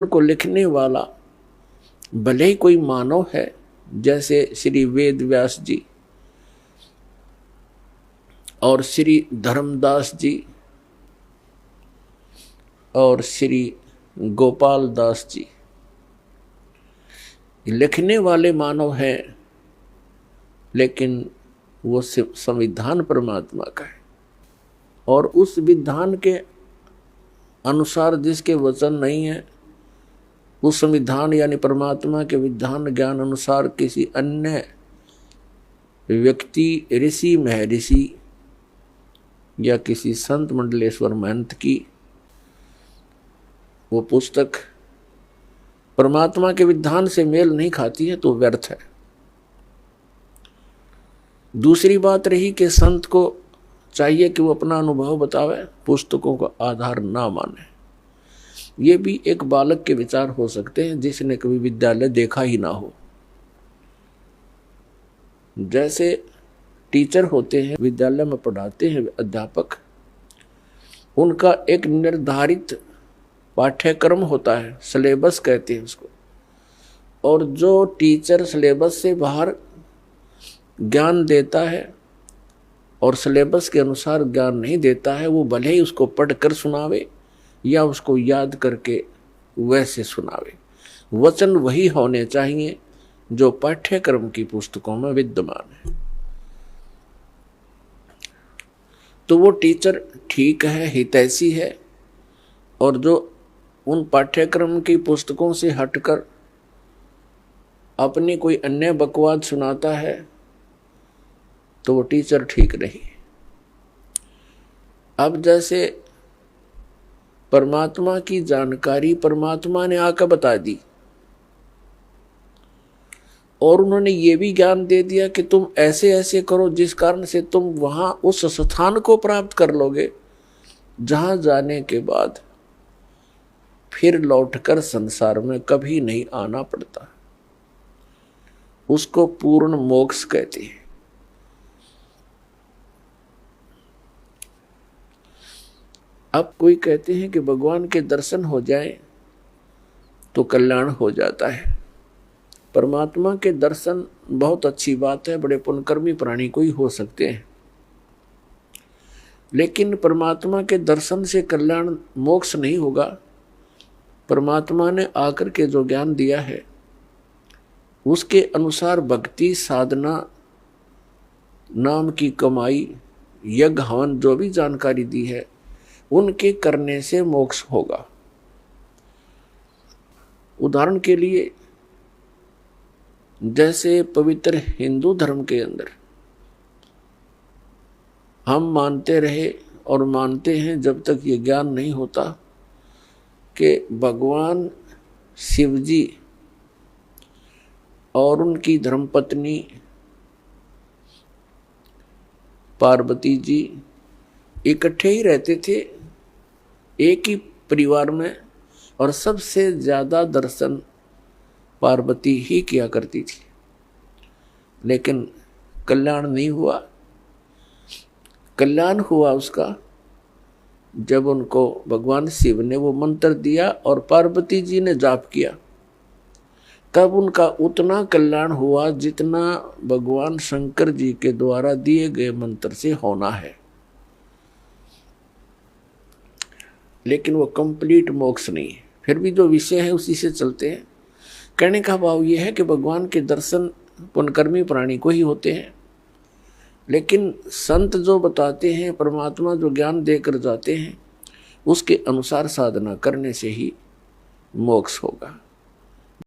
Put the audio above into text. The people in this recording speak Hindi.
को लिखने वाला भले ही कोई मानव है, जैसे श्री वेद व्यास जी और श्री धर्मदास जी और श्री गोपाल दास जी, लिखने वाले मानव हैं, लेकिन वो संविधान परमात्मा का है और उस विधान के अनुसार जिसके वचन नहीं है, उस संविधान यानी परमात्मा के विधान ज्ञान अनुसार किसी अन्य व्यक्ति, ऋषि, महर्षि या किसी संत मंडलेश्वर महंत की वो पुस्तक परमात्मा के विधान से मेल नहीं खाती है तो व्यर्थ है। दूसरी बात रही कि संत को चाहिए कि वो अपना अनुभव बतावे, पुस्तकों का आधार ना माने। ये भी एक बालक के विचार हो सकते हैं जिसने कभी विद्यालय देखा ही ना हो। जैसे टीचर होते हैं, विद्यालय में पढ़ाते हैं अध्यापक, उनका एक निर्धारित पाठ्यक्रम होता है, सिलेबस कहते हैं उसको। और जो टीचर सिलेबस से बाहर ज्ञान देता है और सिलेबस के अनुसार ज्ञान नहीं देता है, वो भले ही उसको पढ़कर सुनावे या उसको याद करके वैसे सुनावे, वचन वही होने चाहिए जो पाठ्यक्रम की पुस्तकों में विद्यमान है। तो वो टीचर ठीक है, हितैषी है, और जो उन पाठ्यक्रम की पुस्तकों से हटकर अपनी कोई अन्य बकवाद सुनाता है तो वो टीचर ठीक नहीं। अब जैसे परमात्मा की जानकारी परमात्मा ने आकर बता दी और उन्होंने ये भी ज्ञान दे दिया कि तुम ऐसे ऐसे करो जिस कारण से तुम वहां उस स्थान को प्राप्त कर लोगे जहां जाने के बाद फिर लौटकर संसार में कभी नहीं आना पड़ता। उसको पूर्ण मोक्ष कहते हैं। अब कोई कहते हैं कि भगवान के दर्शन हो जाए तो कल्याण हो जाता है। परमात्मा के दर्शन बहुत अच्छी बात है, बड़े पुण्यकर्मी प्राणी को ही हो सकते हैं, लेकिन परमात्मा के दर्शन से कल्याण मोक्ष नहीं होगा। परमात्मा ने आकर के जो ज्ञान दिया है उसके अनुसार भक्ति, साधना, नाम की कमाई, यज्ञ, हवन, जो भी जानकारी दी है उनके करने से मोक्ष होगा। उदाहरण के लिए जैसे पवित्र हिंदू धर्म के अंदर हम मानते रहे और मानते हैं जब तक ये ज्ञान नहीं होता कि भगवान शिव जी और उनकी धर्मपत्नी पार्वती जी इकट्ठे ही रहते थे एक ही परिवार में, और सबसे ज्यादा दर्शन पार्वती ही किया करती थी, लेकिन कल्याण नहीं हुआ। कल्याण हुआ उसका जब उनको भगवान शिव ने वो मंत्र दिया और पार्वती जी ने जाप किया, तब उनका उतना कल्याण हुआ जितना भगवान शंकर जी के द्वारा दिए गए मंत्र से होना है। लेकिन वो कंप्लीट मोक्ष नहीं है। फिर भी जो विषय है उसी से चलते हैं। कहने का भाव ये है कि भगवान के दर्शन पुण्यकर्मी प्राणी को ही होते हैं, लेकिन संत जो बताते हैं, परमात्मा जो ज्ञान देकर जाते हैं, उसके अनुसार साधना करने से ही मोक्ष होगा।